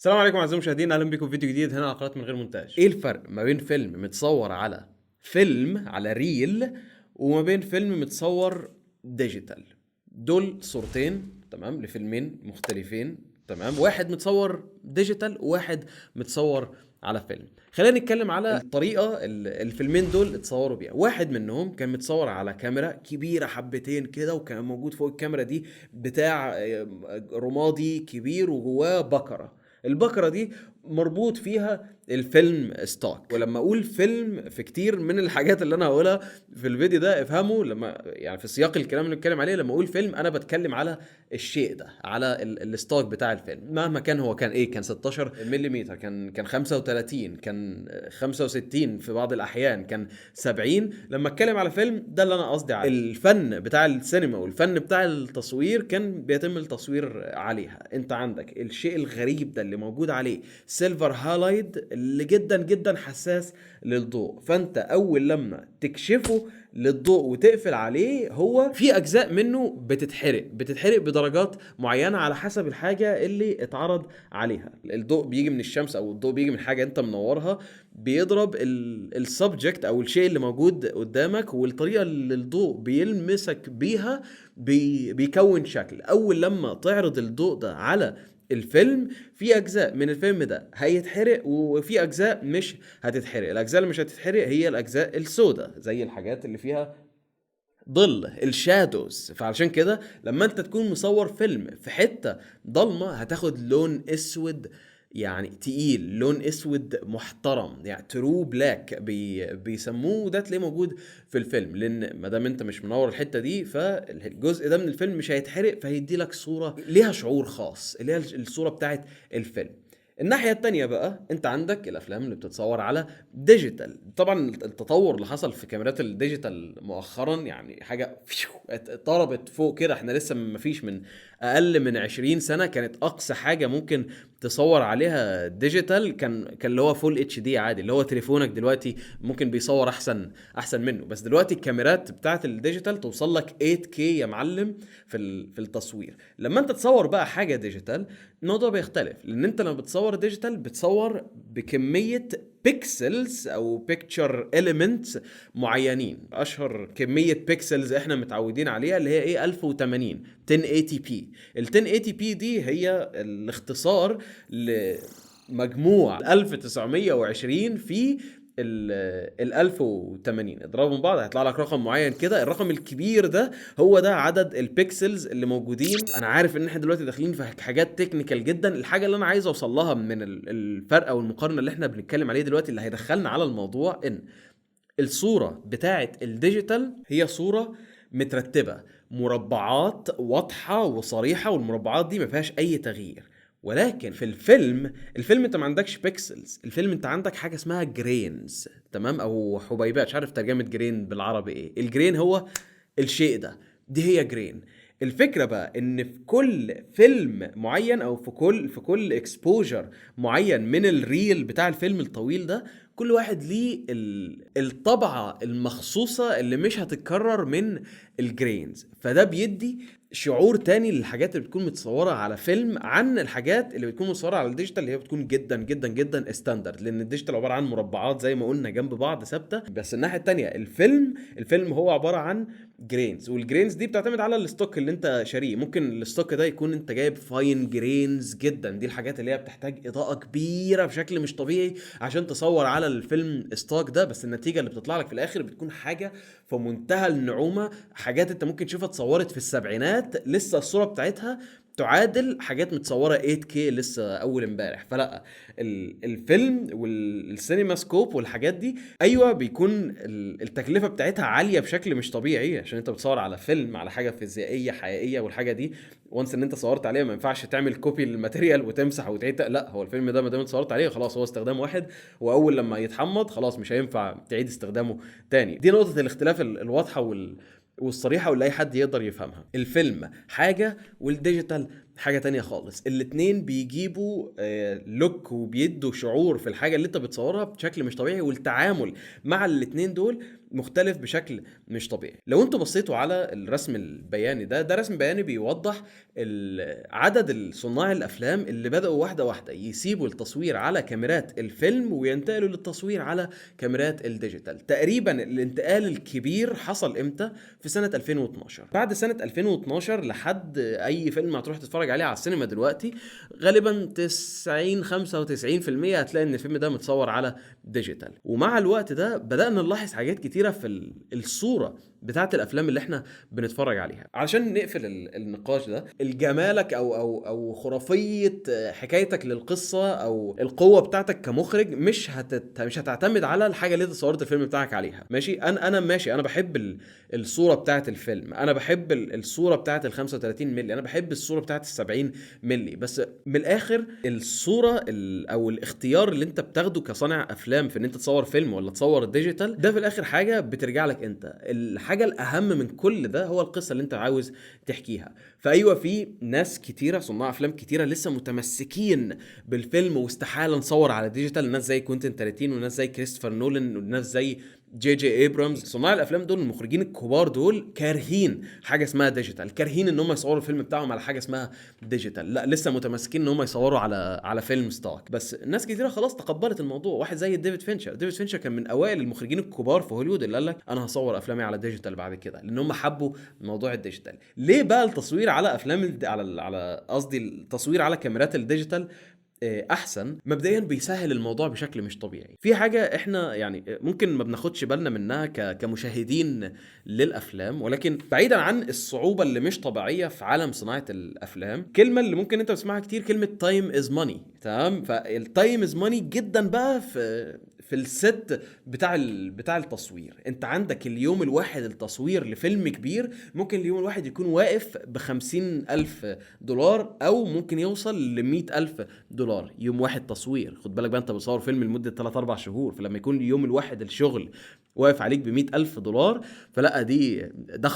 السلام عليكم اعزائي المشاهدين، اهلا بكم في فيديو جديد هنا على قناه من غير مونتاج. ايه الفرق ما بين فيلم متصور على على ريل وما بين فيلم متصور ديجيتال؟ دول صورتين تمام لفيلمين مختلفين تمام، واحد متصور ديجيتال وواحد متصور على فيلم. خلينا نتكلم على الطريقه الفيلمين دول اتصوروا بيها. واحد منهم كان متصور على كاميرا كبيره حبتين كده، وكان موجود فوق الكاميرا دي بتاع رمادي كبير وجواه بكره. البكرة دي مربوط فيها الفيلم ستوك. ولما اقول فيلم في كتير من الحاجات اللي انا هقولها في الفيديو ده افهموا، لما يعني في سياق الكلام اللي بنتكلم عليه، لما اقول فيلم انا بتكلم على الشيء ده، على الستوك بتاع الفيلم مهما كان. هو كان ايه؟ كان 16 ملم، كان 35، كان 65 في بعض الاحيان، كان 70. لما اتكلم على فيلم ده اللي انا قصدي عليه. الفن بتاع السينما والفن بتاع التصوير كان بيتم التصوير عليها. انت عندك الشيء الغريب ده اللي موجود عليه سيلفر هالايد اللي جدا جدا حساس للضوء، فانت اول لما تكشفه للضوء وتقفل عليه، هو في اجزاء منه بتتحرق بدرجات معينه على حسب الحاجه اللي اتعرض عليها. الضوء بيجي من الشمس او الضوء بيجي من حاجه انت منورها، بيضرب السبجكت او الشيء اللي موجود قدامك، والطريقه اللي الضوء بيلمسك بيها بيكون شكل. اول لما تعرض الضوء ده على الفيلم، في اجزاء من الفيلم ده هيتحرق وفي اجزاء مش هتتحرق. الاجزاء اللي مش هتتحرق هي الاجزاء السوداء، زي الحاجات اللي فيها ظل، الشادوز. فعشان كده لما انت تكون مصور فيلم في حتة ضلمة هتاخد لون اسود، يعني تقيل، لون اسود محترم، يعني ترو بلاك بيسموه. ده تلاقيه موجود في الفيلم، لان ما دام انت مش منور الحته دي فالجزء ده من الفيلم مش هيتحرق، فهيدي لك صوره ليها شعور خاص، اللي هي الصوره بتاعت الفيلم. الناحية التانية بقى انت عندك الافلام اللي بتتصور على ديجيتال. طبعا التطور اللي حصل في كاميرات الديجيتال مؤخرا يعني حاجة ضربت فوق كده. احنا لسه ما فيش من اقل من 20 سنة كانت اقصى حاجة ممكن تصور عليها ديجيتال كان اللي هو فول اتش دي عادي، اللي هو تليفونك دلوقتي ممكن بيصور احسن منه. بس دلوقتي الكاميرات بتاعت الديجيتال توصل لك 8K يا معلم في التصوير. لما انت تصور بقى حاجة ديجيتال الموضوع بيختلف، لان انت لما بتصور ديجيتال بتصور بكمية بيكسلز او بيكتشر اليمنتس معينين. اشهر كمية بيكسلز احنا متعودين عليها اللي هي ايه؟ 1080 1080 ال 1080 دي هي الاختصار لمجموع 1920 في ال 1080. اضربهم بعض هيطلع لك رقم معين كده. الرقم الكبير ده هو ده عدد البيكسلز اللي موجودين. انا عارف ان احنا دلوقتي داخلين في حاجات تكنيكال جدا. الحاجه اللي انا عايز اوصل لها من الفرق او المقارنه اللي احنا بنتكلم عليه دلوقتي اللي هيدخلنا على الموضوع، ان الصورة بتاعة الديجيتال هي صورة مترتبة، مربعات واضحة وصريحة، والمربعات دي ما فيهاش أي تغيير. ولكن في الفيلم انت ما عندكش بيكسلز. الفيلم انت عندك حاجة اسمها جرينز، تمام، او حبيبات. مش عارف ترجمة جرين بالعربي ايه. الجرين هو الشيء ده، دي هي جرين. الفكرة بقى ان في كل فيلم معين او في كل اكسبوجر معين من الريل بتاع الفيلم الطويل ده، كل واحد ليه الطبعة المخصوصة اللي مش هتتكرر من الجرينز. فده بيدي شعور تاني للحاجات اللي بتكون متصورة على فيلم عن الحاجات اللي بتكون متصورة على الديجيتال، اللي هي بتكون جدا جدا جدا ستاندرد، لان الديجيتال عبارة عن مربعات زي ما قلنا جنب بعض ثابتة. بس الناحية التانية الفيلم هو عبارة عن جرينز، والجرينز دي بتعتمد على الستوك اللي انت شاريه. ممكن الستوك ده يكون انت جايب فاين جرينز جدا، دي الحاجات اللي هي بتحتاج اضاءة كبيرة بشكل مش طبيعي عشان تصور على الفيلم ستوك ده. بس النتيجة اللي بتطلع لك في الاخر بتكون حاجة في منتهى النعومة. حاجات انت ممكن تشوفها اتصورت في السبعينات لسه الصورة بتاعتها تعادل حاجات متصورة 8K لسه اول امبارح. فلا، الفيلم والسينما سكوب والحاجات دي ايوه بيكون التكلفة بتاعتها عالية بشكل مش طبيعي، عشان انت بتصور على فيلم، على حاجة فيزيائية حقيقية. والحاجة دي وانس ان انت صورت عليها ما ينفعش تعمل كوبي للماتيريال وتمسح وتعيد. لا، هو الفيلم ده ما دام انت صورت عليه خلاص هو استخدام واحد، واول لما يتحمض خلاص مش هينفع تعيد استخدامه تاني. دي نقطة الاختلاف الواضحة والصريحة واللي اي حد يقدر يفهمها. الفيلم حاجة والديجيتال حاجة تانية خالص. الاتنين بيجيبوا لوك وبيدوا شعور في الحاجة اللي انت بتصورها بشكل مش طبيعي، والتعامل مع الاتنين دول مختلف بشكل مش طبيعي. لو انتوا بصيتوا على الرسم البياني ده رسم بياني بيوضح عدد الصناع الافلام اللي بدأوا واحدة واحدة يسيبوا التصوير على كاميرات الفيلم وينتقلوا للتصوير على كاميرات الديجيتال. تقريبا الانتقال الكبير حصل امتى؟ في سنة 2012. بعد سنة 2012 لحد اي فيلم هتروح تتفرج عليه على السينما دلوقتي غالبا 95% هتلاقي ان الفيلم ده متصور على ديجيتال. ومع الوقت ده بدأنا نلاحظ حاجات كتيرة في الصورة بتاعت الافلام اللي احنا بنتفرج عليها. علشان نقفل النقاش ده، الجمالك او خرافيه حكايتك للقصه او القوه بتاعتك كمخرج مش هتعتمد على الحاجه اللي انت صورت الفيلم بتاعك عليها. ماشي، انا ماشي، انا بحب الصوره بتاعت الفيلم، انا بحب الصوره بتاعت ال 35 مللي، انا بحب الصوره بتاعت ال 70 مللي، بس من الاخر الصوره او الاختيار اللي انت بتاخده كصانع افلام في ان انت تصور فيلم ولا تصور ديجيتال، ده في الاخر حاجه بترجع لك انت. الحاجه الاهم من كل ده هو القصه اللي انت عاوز تحكيها. فايوه، في ناس كتيره، صناع افلام كتيره لسه متمسكين بالفيلم واستحاله نصور على ديجيتال. ناس زي كوينتين تارانتينو وناس زي كريستوفر نولان وناس زي جي ايبرامز. صناع الافلام دول، المخرجين الكبار دول، كارهين حاجه اسمها ديجيتال، كارهين ان هم يصوروا الفيلم بتاعهم على حاجه اسمها ديجيتال. لا، لسه متمسكين ان هم يصوروا على فيلم ستوك. بس ناس كتيره خلاص تقبلت الموضوع. واحد زي ديفيد فينشر كان من اوائل المخرجين الكبار في هوليوود اللي قال لك انا هصور افلامي على ديجيتال بعد كده، لان هم حبوا موضوع الديجيتال. ليه بقى التصوير على افلام على قصدي التصوير على كاميرات الديجيتال احسن؟ مبدئيا بيسهل الموضوع بشكل مش طبيعي. في حاجه احنا يعني ممكن ما بناخدش بالنا منها كمشاهدين للافلام، ولكن بعيدا عن الصعوبه اللي مش طبيعيه في عالم صناعه الافلام، كلمه اللي ممكن انت بتسمعها كتير كلمه تايم از ماني. تمام؟ فالتايم از ماني جدا بقى في الست بتاع التصوير. انت عندك اليوم الواحد التصوير لفيلم كبير ممكن اليوم الواحد يكون واقف $50,000 او ممكن يوصل $100,000 يوم واحد تصوير. خد بالك بقى، انت بتصور فيلم لمدة 3-4 شهور، فلما يكون اليوم الواحد الشغل واقف عليك $100,000، فلا ده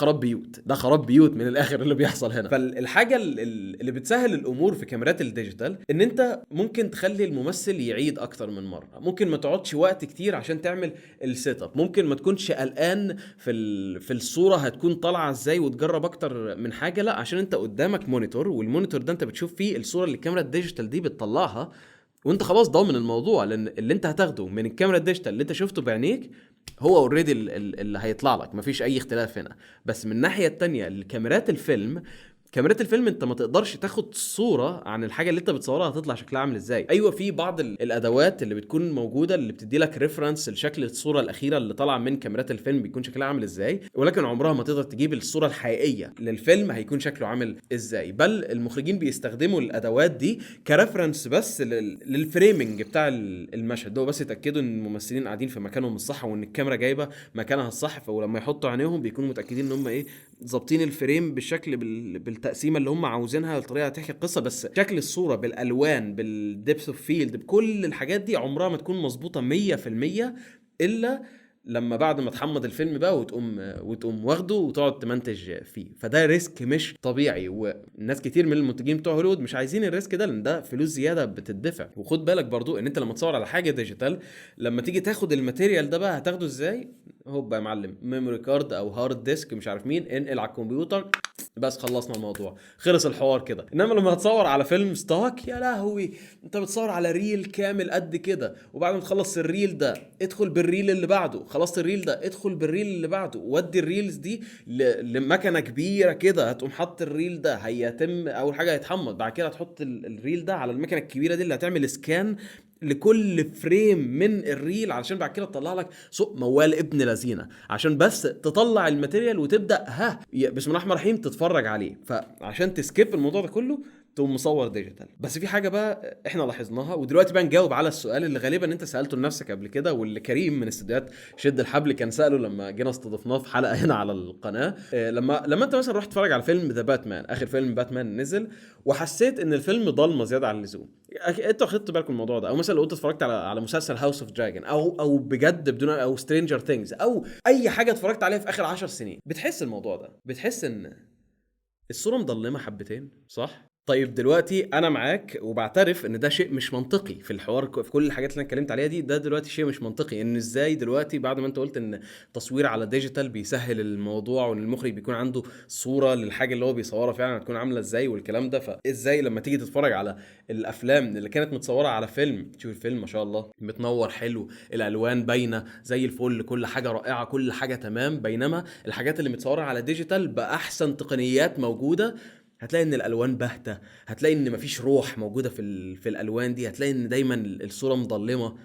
خراب بيوت من الاخر اللي بيحصل هنا. فالحاجة اللي بتسهل الامور في كاميرات الديجيتال ان انت ممكن تخلي الممثل يعيد اكتر من مرة، ممكن ما تقعدش وقت كتير عشان تعمل السيت اب، ممكن ما تكونش قلقان في الصورة هتكون طالعة ازاي وتجرب اكتر من حاجة. لا، عشان انت قدامك مونيتور، والمونيتور ده انت بتشوف فيه الصورة اللي الكاميرا الديجيتال دي بتطلعها، وانت خلاص ضامن الموضوع، لان اللي انت هتاخده من الكاميرا الديجيتال اللي انت شفته بعينيك هو اوريدي اللي هيطلع لك، مفيش اي اختلاف هنا. بس من الناحية التانية كاميرات الفيلم انت ما تقدرش تاخد صورة عن الحاجة اللي انت بتصورها هتطلع شكلها عامل ازاي. ايوه، في بعض الادوات اللي بتكون موجودة اللي بتدي لك ريفرنس لشكل الصورة الاخيرة اللي طالعه من كاميرات الفيلم بيكون شكلها عامل ازاي، ولكن عمرها ما تقدر تجيب الصورة الحقيقية للفيلم هيكون شكله عامل ازاي. بل المخرجين بيستخدموا الادوات دي كريفرنس بس للفريمنج بتاع المشهد ده، بس يتاكدوا ان الممثلين قاعدين في مكانهم الصح وان الكاميرا جايبه مكانها الصح. ولما يحطوا عينيهم بيكونوا متاكدين ان هم ظابطين الفريم بالشكل بالتقسيمه اللي هم عاوزينها، الطريقه تحكي القصه. بس شكل الصوره بالالوان بالديبث اوف فيلد بكل الحاجات دي عمرها ما تكون مظبوطه 100% الا لما بعد ما تحمض الفيلم بقى وتقوم واخده وتقعد تمنتج فيه. فده ريسك مش طبيعي، والناس كتير من المنتجين بتوع هوليوود مش عايزين الريسك ده، لان ده فلوس زياده بتدفع. وخد بالك برضو ان انت لما تصور على حاجه ديجيتال، لما تيجي تاخد الماتيريال ده بقى هتاخده ازاي؟ هوب يا معلم، ميموري كارد او هارد ديسك مش عارف مين، انقل على الكمبيوتر، بس خلصنا الموضوع، خلص الحوار كده. انما لما هتصور على فيلم ستوك، يا لهوي، انت بتصور على ريل كامل قد كده، وبعد ما تخلص الريل ده ادخل بالريل اللي بعده، خلصت الريل ده ادخل بالريل اللي بعده، ودي الريلز دي لمكنه كبيره كده، هتقوم حط الريل ده، هيتم اول حاجه هيتحمض، بعد كده هتحط الريل ده على المكنه الكبيره دي اللي هتعمل سكان لكل فريم من الريل، علشان بعد كده تطلع لك سوق موال ابن لذينه، عشان بس تطلع الماتيريال وتبدا بسم الله الرحمن الرحيم تتفرج عليه. فعشان تسكيب الموضوع ده كله تقوم مصور ديجيتال. بس في حاجه بقى احنا لاحظناها، ودلوقتي بقى نجاوب على السؤال اللي غالبا انت سالته لنفسك قبل كده، واللي كريم من استديوهات شد الحبل كان ساله لما جينا استضفناه في حلقه هنا على القناه. لما انت مثلا رحت تتفرج على فيلم ذا باتمان، اخر فيلم باتمان نزل، وحسيت ان الفيلم ضلمه زياده عن اللزوم، انتوا خدتوا بالكم من الموضوع ده؟ او مثلا لو انت اتفرجت على مسلسل هاوس اوف دراجون، او بجد بدون، او سترينجر ثينجز، او اي حاجه اتفرجت عليها في اخر 10 سنين، بتحس الموضوع ده، بتحس ان الصوره مضلمه حبتين، صح؟ طيب دلوقتي انا معاك وبعترف ان ده شيء مش منطقي في الحوار، في كل الحاجات اللي انا اتكلمت عليها دي، ده دلوقتي شيء مش منطقي. ان ازاي دلوقتي بعد ما انت قلت ان تصوير على ديجيتال بيسهل الموضوع، وان المخرج بيكون عنده صورة للحاجة اللي هو بيصورها فعلا هتكون عاملة ازاي والكلام ده، فازاي لما تيجي تتفرج على الافلام اللي كانت متصورة على فيلم، تشوف الفيلم ما شاء الله متنور حلو، الالوان باينة زي الفل، كل حاجة رائعة، كل حاجة تمام، بينما الحاجات اللي متصورة على ديجيتال باحسن تقنيات موجودة هتلاقي ان الالوان باهته، هتلاقي ان مفيش روح موجوده في الالوان دي، هتلاقي ان دايما الصوره مضلمه.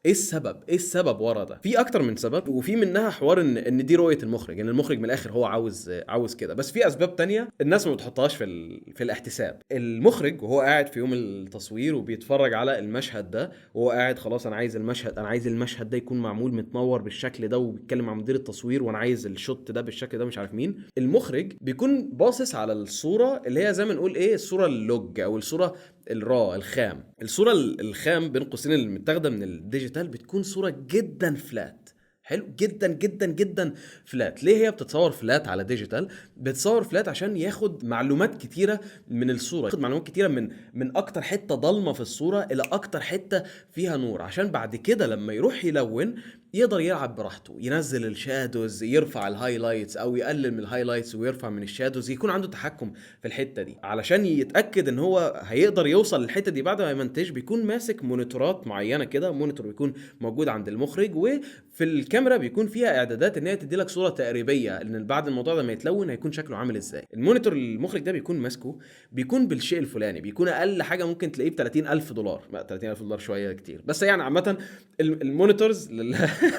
ايه السبب؟ ايه السبب ورا ده؟ في اكتر من سبب، وفي منها حوار ان دي رؤيه المخرج، ان المخرج من الاخر هو عاوز كده. بس في اسباب تانية الناس ما بتحطهاش في الاحتساب. المخرج وهو قاعد في يوم التصوير وبيتفرج على المشهد ده، وهو قاعد خلاص انا عايز المشهد ده يكون معمول متنور بالشكل ده، وبيتكلم مع مدير التصوير وانا عايز الشوت ده بالشكل ده، مش عارف مين. المخرج بيكون باصص على الصوره اللي هي زي ما نقول ايه، الصوره اللوج او الصوره الخام. الصوره الخام بين قوسين اللي متاخده من الديجيتال بتكون صوره جدا فلات، حلو جدا جدا جدا فلات. ليه هي بتتصور فلات على ديجيتال؟ بتصور فلات عشان ياخد معلومات كتيره من الصوره، ياخد معلومات كتيره من اكتر حته ضلمه في الصوره الى اكتر حته فيها نور، عشان بعد كده لما يروح يلون يقدر يلعب براحته، ينزل الشادوز، يرفع الهايلايتس او يقلل من الهايلايتس ويرفع من الشادوز، يكون عنده تحكم في الحته دي. علشان يتاكد ان هو هيقدر يوصل للحته دي بعد ما يمنتج، بيكون ماسك مونيتورات معينه كده، مونيتور بيكون موجود عند المخرج، وفي الكاميرا بيكون فيها اعدادات ان هي تدي لك صوره تقريبيه ان بعد الموضوع ده ما يتلون هيكون شكله عامل ازاي. المونيتور المخرج ده بيكون ماسكه، بيكون بالشيء الفلاني، بيكون اقل حاجه ممكن تلاقيه ب $30,000. لا 30,000 دولار شويه كتير، بس يعني عامه المونيتورز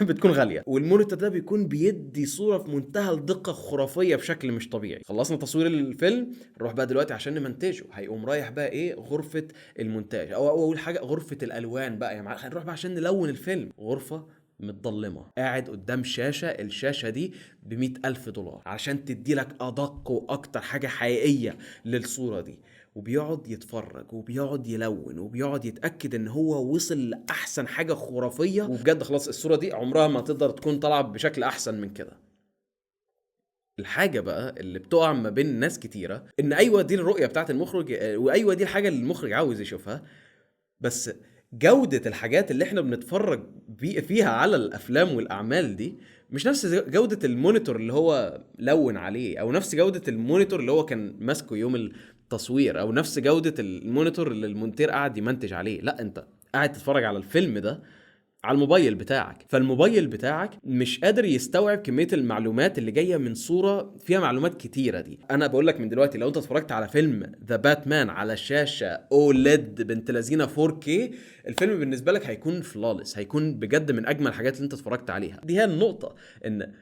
بتكون غاليه، والمونيتور ده بيكون بيدي صوره في منتهى الدقه خرافيه بشكل مش طبيعي. خلصنا تصوير الفيلم، نروح بقى دلوقتي عشان نمنتجه. هيقوم رايح بقى ايه، غرفه المونتاج، او اول حاجه غرفه الالوان بقى يا معلم. هنروح بقى عشان نلون الفيلم، غرفه متضلمة، قاعد قدام الشاشة دي $100,000 عشان تدي لك أدق وأكتر حاجة حقيقية للصورة دي، وبيقعد يتفرج وبيقعد يلون وبيقعد يتأكد ان هو وصل لأحسن حاجة خرافية، وبجد خلاص الصورة دي عمرها ما تقدر تكون طالعة بشكل أحسن من كده. الحاجة بقى اللي بتقع ما بين ناس كتيرة، ان ايوه دي الرؤية بتاعت المخرج، وايوه دي الحاجة اللي المخرج عاوز يشوفها، بس جودة الحاجات اللي احنا بنتفرج فيها على الافلام والاعمال دي مش نفس جودة المونيتور اللي هو لون عليه، او نفس جودة المونيتور اللي هو كان ماسكه يوم التصوير، او نفس جودة المونيتور اللي المونتير قاعد يمنتج عليه. لا، انت قاعد تتفرج على الفيلم ده على الموبايل بتاعك، فالموبايل بتاعك مش قادر يستوعب كمية المعلومات اللي جاية من صورة فيها معلومات كتيرة دي. انا بقول لك من دلوقتي، لو انت اتفرجت على فيلم ذا باتمان على شاشة اوليد بنت لذينه 4K، الفيلم بالنسبة لك هيكون فلالس، هيكون بجد من اجمل الحاجات اللي انت اتفرجت عليها. دي هي النقطة، ان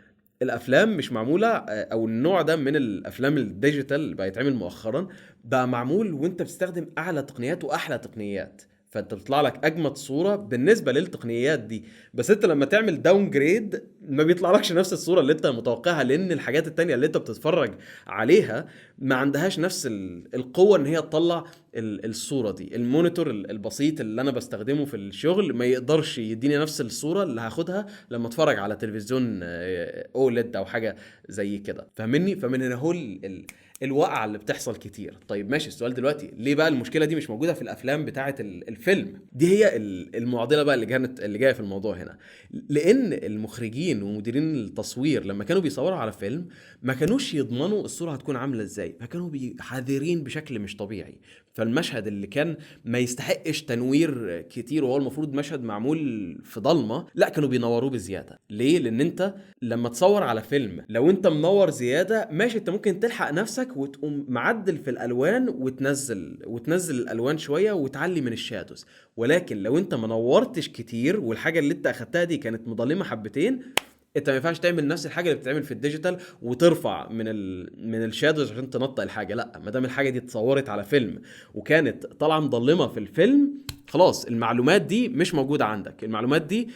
الافلام مش معموله، او النوع ده من الافلام الديجيتال اللي بقى يتعمل مؤخرا بقى معمول وانت بتستخدم اعلى تقنيات واحلى تقنيات، فانت بيطلع لك اجمد صوره بالنسبه للتقنيات دي. بس انت لما تعمل داون جريد ما بيطلعلكش نفس الصوره اللي انت متوقعها، لان الحاجات التانية اللي انت بتتفرج عليها ما عندهاش نفس القوه ان هي تطلع الصوره دي. المونيتور البسيط اللي انا بستخدمه في الشغل ما يقدرش يديني نفس الصوره اللي هاخدها لما اتفرج على تلفزيون اوليد او حاجه زي كده، فاهمني؟ فمن هنا هو الوقعه اللي بتحصل كتير. طيب ماشي، السؤال دلوقتي ليه بقى المشكله دي مش موجوده في الافلام بتاعه الفيلم دي؟ هي المعضله بقى اللي جايه في الموضوع هنا، لان المخرجين ومديرين التصوير لما كانوا بيصوروا على فيلم ما كانوش يضمنوا الصوره هتكون عامله ازاي، فكانوا حذرين بشكل مش طبيعي. فالمشهد اللي كان ما يستحقش تنوير كتير وهو المفروض مشهد معمول في ضلمه، لا كانوا بينوروه بزياده. ليه؟ لان انت لما تصور على فيلم لو انت منور زياده ماشي، انت ممكن تلحق نفسك وتقوم معدل في الالوان وتنزل الالوان شويه وتعلي من الشادوز، ولكن لو انت منورتش كتير والحاجه اللي انت اخدتها دي كانت مظلمه حبتين، انت ما ينفعش تعمل نفس الحاجه اللي بتتعمل في الديجيتال وترفع من الشادوز عشان تنطق الحاجه. لا، ما دام الحاجه دي اتصورت على فيلم وكانت طالعه مظلمه في الفيلم، خلاص المعلومات دي مش موجوده عندك، المعلومات دي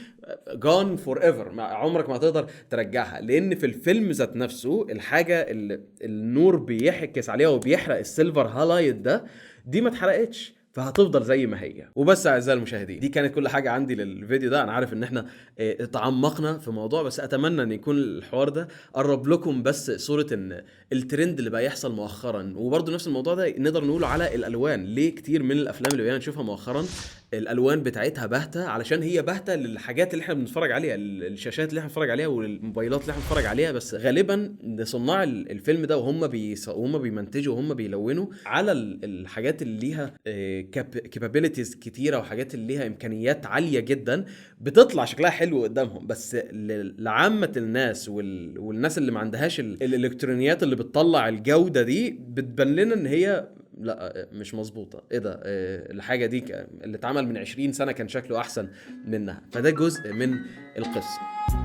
gone forever، عمرك ما تقدر ترجعها، لان في الفيلم ذات نفسه الحاجه اللي النور بيحكس عليها وبيحرق السيلفر هالايت ده، دي ما اتحرقتش، فهتفضل زي ما هي. وبس اعزائي المشاهدين، دي كانت كل حاجه عندي للفيديو ده. انا عارف ان احنا تعمقنا في موضوع، بس اتمنى ان يكون الحوار ده قرب لكم بس صوره ان الترند اللي بقى يحصل مؤخرا. وبرده نفس الموضوع ده نقدر نقوله على الالوان. ليه كتير من الافلام اللي بقينا نشوفها مؤخرا الالوان بتاعتها باهته؟ علشان هي باهته للحاجات اللي احنا بنتفرج عليها، الشاشات اللي احنا بنتفرج عليها والموبايلات اللي احنا بنتفرج عليها. بس غالبا صناع الفيلم ده وهم بيمنتجوا وهم بيلونوا على الحاجات اللي ليها كابابيلتيز كتيره وحاجات اللي ليها امكانيات عاليه جدا، بتطلع شكلها حلو قدامهم. بس لعامه الناس والناس اللي ما عندهاش الالكترونيات اللي بتطلع الجوده دي، بتبان لنا ان هي لا مش مظبوطه. ايه ده؟ الحاجه دي اللي اتعمل من 20 سنه كان شكله احسن منها. فده جزء من القصه.